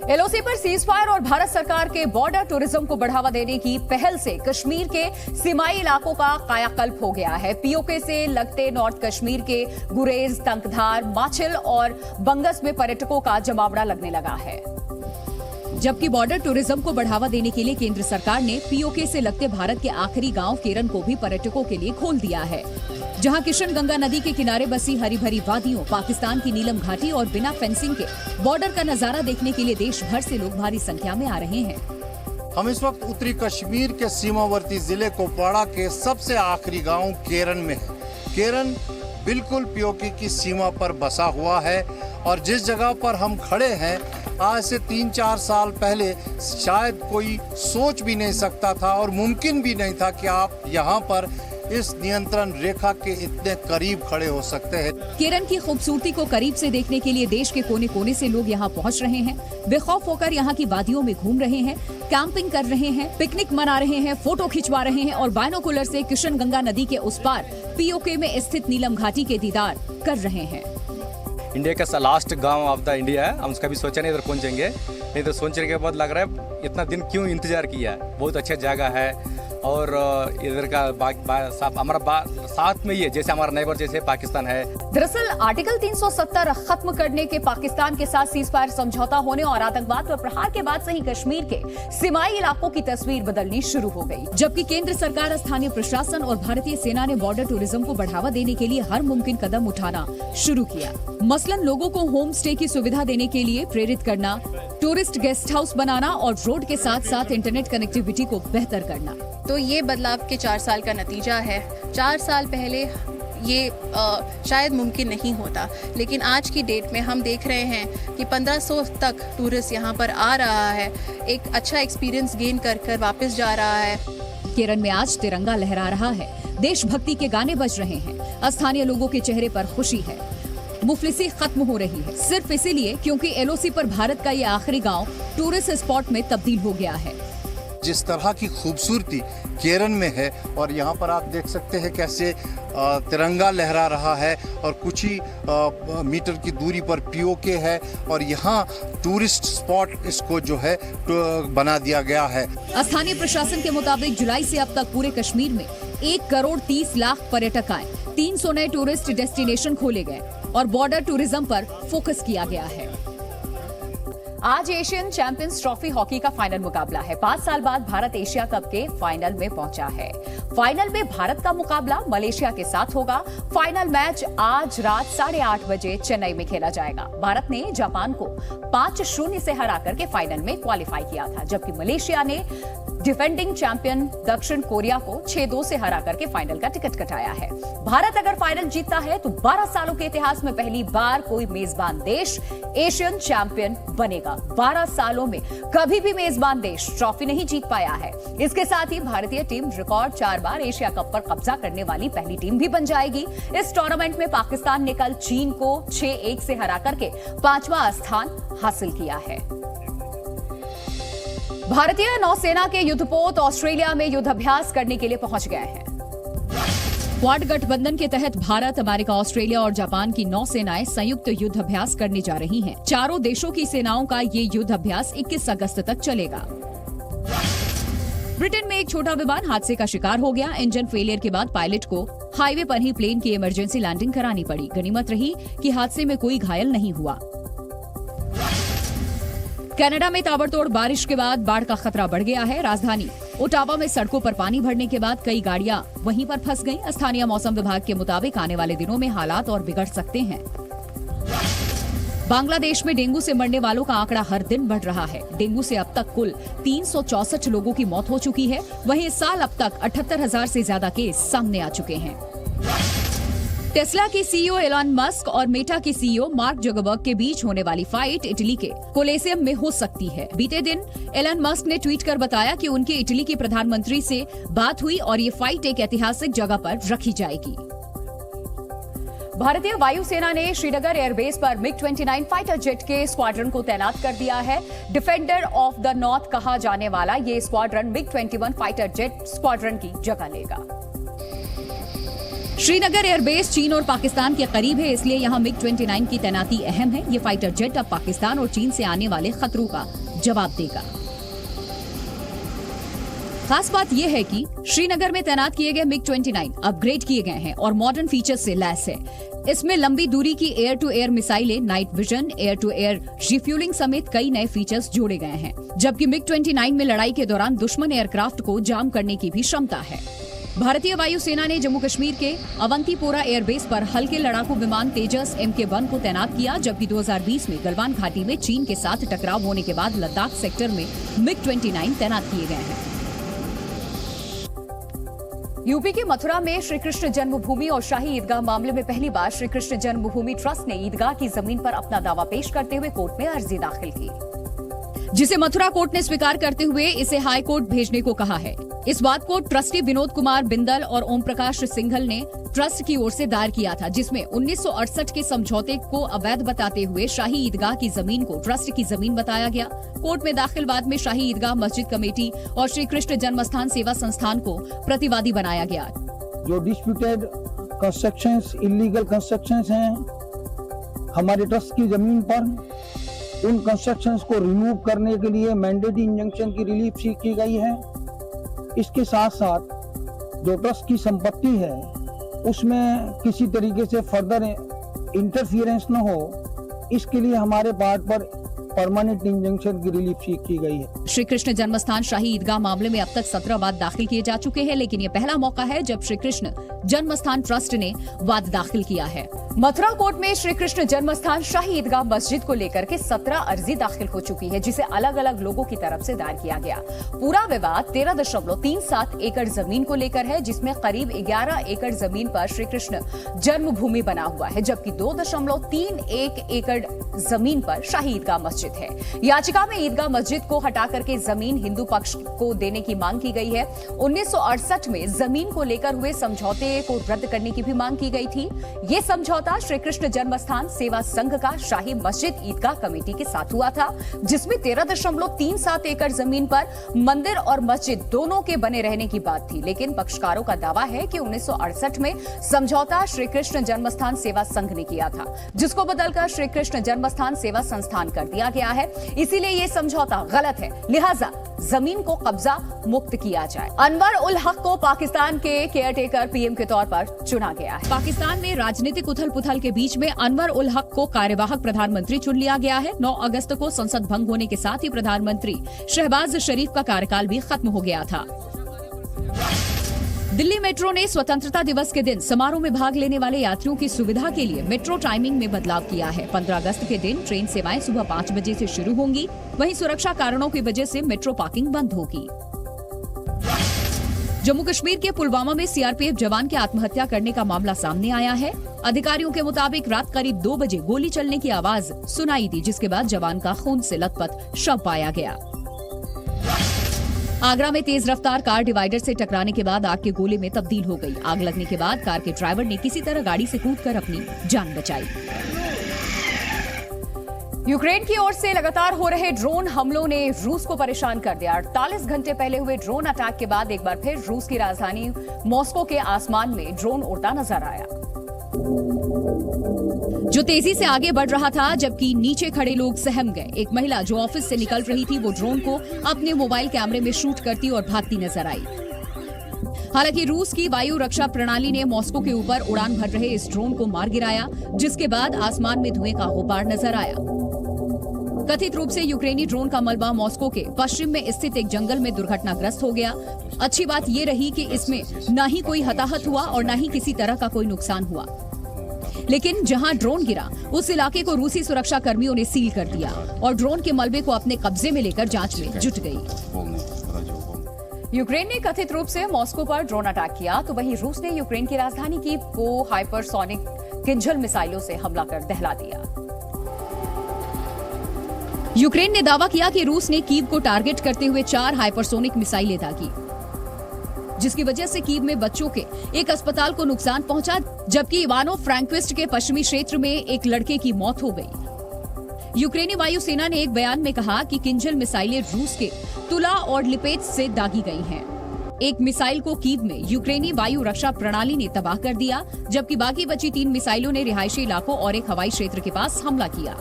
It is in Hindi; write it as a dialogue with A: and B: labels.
A: एलओसी पर सीजफायर और भारत सरकार के बॉर्डर टूरिज्म को बढ़ावा देने की पहल से कश्मीर के सीमाई इलाकों का कायाकल्प हो गया है। पीओके से लगते नॉर्थ कश्मीर के गुरेज, तंकधार, माचिल और बंगस में पर्यटकों का जमावड़ा लगने लगा है। जबकि बॉर्डर टूरिज्म को बढ़ावा देने के लिए केंद्र सरकार ने पीओके से लगते भारत के आखिरी गांव केरन को भी पर्यटकों के लिए खोल दिया है, जहां किशन गंगा नदी के किनारे बसी हरी भरी वादियों, पाकिस्तान की नीलम घाटी और बिना फेंसिंग के बॉर्डर का नजारा देखने के लिए देश भर से लोग भारी संख्या में आ रहे हैं।
B: हम इस वक्त उत्तरी कश्मीर के सीमावर्ती जिले कुपवाड़ा के सबसे आखिरी गांव केरन में है। केरन बिल्कुल पीओके की सीमा पर बसा हुआ है और जिस जगह पर हम खड़े हैं, आज से 3-4 साल पहले शायद कोई सोच भी नहीं सकता था और मुमकिन भी नहीं था कि आप यहाँ पर इस नियंत्रण रेखा के इतने करीब खड़े हो सकते हैं।
A: केरन की खूबसूरती को करीब से देखने के लिए देश के कोने कोने से लोग यहाँ पहुँच रहे हैं। बेखौफ होकर यहाँ की वादियों में घूम रहे हैं, कैंपिंग कर रहे हैं, पिकनिक मना रहे हैं, फोटो खिंचवा रहे हैं और बाइनोकुलर से किशन गंगा नदी के उस पार पीओके में स्थित नीलम घाटी के दीदार कर रहे हैं।
C: इंडिया का लास्ट गांव ऑफ द इंडिया है। हम उसका भी सोचा नहीं इधर पहुंचेंगे, नहीं तो सोचने के बाद लग रहा है इतना दिन क्यों इंतजार किया है। बहुत अच्छा जगह है और इधर का हमारा साथ में ही है, जैसे हमारा नेबर जैसे पाकिस्तान है।
A: दरअसल आर्टिकल 370 खत्म करने के पाकिस्तान के साथ सीजफायर समझौता होने और आतंकवाद पर प्रहार के बाद से ही कश्मीर के सीमाई इलाकों की तस्वीर बदलनी शुरू हो गई। जबकि केंद्र सरकार, स्थानीय प्रशासन और भारतीय सेना ने बॉर्डर टूरिज्म को बढ़ावा देने के लिए हर मुमकिन कदम उठाना शुरू किया। मसलन लोगों को होम स्टे की सुविधा देने के लिए प्रेरित करना, टूरिस्ट गेस्ट हाउस बनाना और रोड के साथ साथ इंटरनेट कनेक्टिविटी को बेहतर करना।
D: तो ये बदलाव के 4 साल का नतीजा है। 4 साल पहले ये शायद मुमकिन नहीं होता, लेकिन आज की डेट में हम देख रहे हैं कि 1500 तक टूरिस्ट यहाँ पर आ रहा है, एक अच्छा एक्सपीरियंस गेन कर वापस जा रहा है।
A: केरन में आज तिरंगा लहरा रहा है, देशभक्ति के गाने बज रहे हैं, स्थानीय लोगों के चेहरे पर खुशी है। मुफलिसी खत्म हो रही है, सिर्फ इसीलिए क्योंकि एलओसी पर भारत का ये आखिरी गांव टूरिस्ट स्पॉट में तब्दील हो गया है।
B: जिस तरह की खूबसूरती केरन में है और यहाँ पर आप देख सकते हैं कैसे तिरंगा लहरा रहा है और कुछ ही मीटर की दूरी पर पीओके है और यहाँ टूरिस्ट स्पॉट इसको जो है बना दिया गया है।
A: स्थानीय प्रशासन के मुताबिक जुलाई से अब तक पूरे कश्मीर में 1 करोड़ 30 लाख पर्यटक आए, 300 नए टूरिस्ट डेस्टिनेशन खोले गए और बॉर्डर टूरिज्म पर फोकस किया गया है। आज एशियन चैंपियंस ट्रॉफी हॉकी का फाइनल मुकाबला है। 5 साल बाद भारत एशिया कप के फाइनल में पहुंचा है। फाइनल में भारत का मुकाबला मलेशिया के साथ होगा। फाइनल मैच आज रात 8:30 बजे चेन्नई में खेला जाएगा। भारत ने जापान को 5-0 से हराकर के फाइनल में क्वालिफाई किया था, जबकि मलेशिया ने डिफेंडिंग चैंपियन दक्षिण कोरिया को 6-2 से हराकर के फाइनल का टिकट कटाया है। भारत अगर फाइनल जीतता है तो 12 सालों के इतिहास में पहली बार कोई मेजबान देश एशियन चैंपियन बनेगा। 12 सालों में कभी भी मेजबान देश ट्रॉफी नहीं जीत पाया है। इसके साथ ही भारतीय टीम रिकॉर्ड 4 बार एशिया कप पर कब्जा करने वाली पहली टीम भी बन जाएगी। इस टूर्नामेंट में पाकिस्तान ने कल चीन को 6-1 से हराकर के 5वां स्थान हासिल किया है। भारतीय नौसेना के युद्धपोत ऑस्ट्रेलिया में युद्धाभ्यास करने के लिए पहुंच गए हैं। क्वाड गठबंधन के तहत भारत, अमेरिका, ऑस्ट्रेलिया और जापान की नौसेनाएं संयुक्त युद्धाभ्यास करने जा रही हैं। चारों देशों की सेनाओं का ये युद्धाभ्यास 21 अगस्त तक चलेगा। ब्रिटेन में एक छोटा विमान हादसे का शिकार हो गया। इंजन फेलियर के बाद पायलट को हाईवे पर ही प्लेन की इमरजेंसी लैंडिंग करानी पड़ी। गनीमत रही कि हादसे में कोई घायल नहीं हुआ। कनाडा में ताबड़तोड़ बारिश के बाद बाढ़ का खतरा बढ़ गया है। राजधानी ओटावा में सड़कों पर पानी भरने के बाद कई गाड़ियां वहीं पर फंस गईं। स्थानीय मौसम विभाग के मुताबिक आने वाले दिनों में हालात और बिगड़ सकते हैं। बांग्लादेश में डेंगू से मरने वालों का आंकड़ा हर दिन बढ़ रहा है। डेंगू से अब तक कुल 364 लोगों की मौत हो चुकी है। वहीं इस साल अब तक 78,000 से ज्यादा केस सामने आ चुके हैं। टेस्ला के सीईओ एलन मस्क और मेटा के सीईओ मार्क जुकरबर्ग के बीच होने वाली फाइट इटली के कोलोसियम में हो सकती है। बीते दिन एलन मस्क ने ट्वीट कर बताया कि उनकी इटली के प्रधानमंत्री से बात हुई और ये फाइट एक ऐतिहासिक जगह पर रखी जाएगी। भारतीय वायुसेना ने श्रीनगर एयरबेस पर मिग-29 फाइटर जेट के स्क्वाड्रन को तैनात कर दिया है। डिफेंडर ऑफ द नॉर्थ कहा जाने वाला ये स्क्वाड्रन मिग-21 फाइटर जेट स्क्वाड्रन की जगह लेगा। श्रीनगर एयरबेस चीन और पाकिस्तान के करीब है, इसलिए यहाँ MiG-29 की तैनाती अहम है। ये फाइटर जेट अब पाकिस्तान और चीन से आने वाले खतरों का जवाब देगा। खास बात यह है कि श्रीनगर में तैनात किए गए MiG-29 अपग्रेड किए गए हैं और मॉडर्न फीचर्स से लैस है। इसमें लंबी दूरी की एयर टू एयर मिसाइलें, night vision, air to air refueling समेत कई नए फीचर्स जोड़े गए हैं। जबकि MiG-29 में लड़ाई के दौरान दुश्मन एयरक्राफ्ट को जाम करने की भी क्षमता है। भारतीय वायुसेना ने जम्मू कश्मीर के अवंतीपोरा एयरबेस पर हल्के लड़ाकू विमान तेजस MK-1 को तैनात किया, जबकि 2020 में गलवान घाटी में चीन के साथ टकराव होने के बाद लद्दाख सेक्टर में MiG-29 तैनात किए गए हैं। यूपी के मथुरा में श्री कृष्ण जन्मभूमि और शाही ईदगाह मामले में पहली बार श्री कृष्ण जन्मभूमि ट्रस्ट ने ईदगाह की जमीन पर अपना दावा पेश करते हुए कोर्ट में अर्जी दाखिल की, जिसे मथुरा कोर्ट ने स्वीकार करते हुए इसे हाई कोर्ट भेजने को कहा है। इस बात को ट्रस्टी विनोद कुमार बिंदल और ओम प्रकाश सिंघल ने ट्रस्ट की ओर से दायर किया था, जिसमें 1968 के समझौते को अवैध बताते हुए शाही ईदगाह की जमीन को ट्रस्ट की जमीन बताया गया। कोर्ट में दाखिल वाद में शाही ईदगाह मस्जिद कमेटी और श्री कृष्ण जन्मस्थान सेवा संस्थान को प्रतिवादी बनाया गया।
E: जो डिस्प्यूटेड कंस्ट्रक्शंस, इलीगल कंस्ट्रक्शंस हैं हमारे ट्रस्ट की जमीन पर, उन कंस्ट्रक्शंस को रिमूव करने के लिए मैंडेटरी इंजंक्शन की रिलीफ सीख की गई है। इसके साथ साथ जो ट्रस्ट की संपत्ति है उसमें किसी तरीके से फर्दर इंटरफियरेंस न हो, इसके लिए हमारे पार्ट पर परमानेंट इंजंक्शन की रिलीफ सीख की गई है।
A: श्री कृष्ण जन्मस्थान शाही ईदगाह मामले में अब तक 17 वाद दाखिल किए जा चुके हैं, लेकिन ये पहला मौका है जब श्री कृष्ण जन्मस्थान ट्रस्ट ने वाद दाखिल किया है। मथुरा कोर्ट में श्री कृष्ण जन्मस्थान शाही ईदगाह मस्जिद को लेकर के 17 अर्जी दाखिल हो चुकी है, जिसे अलग अलग लोगों की तरफ से दायर किया गया। पूरा विवाद 13.37 एकड़ जमीन को लेकर है, जिसमें करीब 11 एकड़ जमीन पर श्री कृष्ण जन्मभूमि बना हुआ है, जबकि 2.31 एकड़ जमीन पर शाही ईदगाह मस्जिद है। याचिका में ईदगाह मस्जिद को हटा करके जमीन हिंदू पक्ष को देने की मांग की गई है। 1968 में जमीन को लेकर हुए समझौते को रद्द करने की भी मांग की गई थी। ये समझौता श्री कृष्ण जन्मस्थान सेवा संघ का शाही मस्जिद ईदगाह कमेटी के साथ हुआ था, जिसमें 13.37 एकड़ जमीन पर मंदिर और मस्जिद दोनों के बने रहने की बात थी। लेकिन पक्षकारों का दावा है कि 1968 में समझौता श्री कृष्ण जन्मस्थान सेवा संघ ने किया था, जिसको बदलकर श्री कृष्ण जन्मस्थान सेवा संस्थान कर दिया गया है। इसीलिए ये समझौता गलत है, लिहाजा जमीन को कब्जा मुक्त किया जाए। अनवर उल हक को पाकिस्तान के केयरटेकर पीएम के तौर पर चुना गया है। पाकिस्तान में राजनीतिक उथल पुथल के बीच में अनवर उल हक को कार्यवाहक प्रधानमंत्री चुन लिया गया है। 9 अगस्त को संसद भंग होने के साथ ही प्रधानमंत्री शहबाज शरीफ का कार्यकाल भी खत्म हो गया था। दिल्ली मेट्रो ने स्वतंत्रता दिवस के दिन समारोह में भाग लेने वाले यात्रियों की सुविधा के लिए मेट्रो टाइमिंग में बदलाव किया है। 15 अगस्त के दिन ट्रेन सेवाएं सुबह 5 बजे से शुरू होंगी, वहीं सुरक्षा कारणों की वजह से मेट्रो पार्किंग बंद होगी। जम्मू कश्मीर के पुलवामा में सीआरपीएफ जवान के आत्महत्या करने का मामला सामने आया है। अधिकारियों के मुताबिक रात करीब 2 बजे गोली चलने की आवाज सुनाई दी, जिसके बाद जवान का खून से लथपथ शव पाया गया। आगरा में तेज रफ्तार कार डिवाइडर से टकराने के बाद आग के गोले में तब्दील हो गई। आग लगने के बाद कार के ड्राइवर ने किसी तरह गाड़ी से कूदकर अपनी जान बचाई। यूक्रेन की ओर से लगातार हो रहे ड्रोन हमलों ने रूस को परेशान कर दिया। 48 घंटे पहले हुए ड्रोन अटैक के बाद एक बार फिर रूस की राजधानी मॉस्को के आसमान में ड्रोन उड़ता नजर आया, जो तेजी से आगे बढ़ रहा था, जबकि नीचे खड़े लोग सहम गए। एक महिला जो ऑफिस से निकल रही थी, वो ड्रोन को अपने मोबाइल कैमरे में शूट करती और भागती नजर आई। हालांकि रूस की वायु रक्षा प्रणाली ने मॉस्को के ऊपर उड़ान भर रहे इस ड्रोन को मार गिराया, जिसके बाद आसमान में धुएं का गुबार नजर आया। कथित रूप से यूक्रेनी ड्रोन का मलबा मॉस्को के पश्चिम में स्थित एक जंगल में दुर्घटनाग्रस्त हो गया। अच्छी बात यह रही कि इसमें न ही कोई हताहत हुआ और न ही किसी तरह का कोई नुकसान हुआ। लेकिन जहां ड्रोन गिरा, उस इलाके को रूसी सुरक्षा कर्मियों ने सील कर दिया और ड्रोन के मलबे को अपने कब्जे में लेकर जांच में जुट गई। यूक्रेन ने कथित रूप से मॉस्को पर ड्रोन अटैक किया, तो वहीं रूस ने यूक्रेन की राजधानी कीव को हाइपरसोनिक किंजल मिसाइलों से हमला कर दहला दिया। यूक्रेन ने दावा किया कि रूस ने कीव को टारगेट करते हुए 4 हाइपरसोनिक मिसाइलें दागी, जिसकी वजह से कीव में बच्चों के एक अस्पताल को नुकसान पहुंचा, जबकि इवानो फ्रैंकोविस्ट के पश्चिमी क्षेत्र में एक लड़के की मौत हो गई। यूक्रेनी वायुसेना ने एक बयान में कहा कि किंजल मिसाइलें रूस के तुला और लिपेट्स से दागी गई हैं। एक मिसाइल को कीव में यूक्रेनी वायु रक्षा प्रणाली ने तबाह कर दिया, जबकि बाकी बची 3 मिसाइलों ने रिहायशी इलाकों और एक हवाई क्षेत्र के पास हमला किया।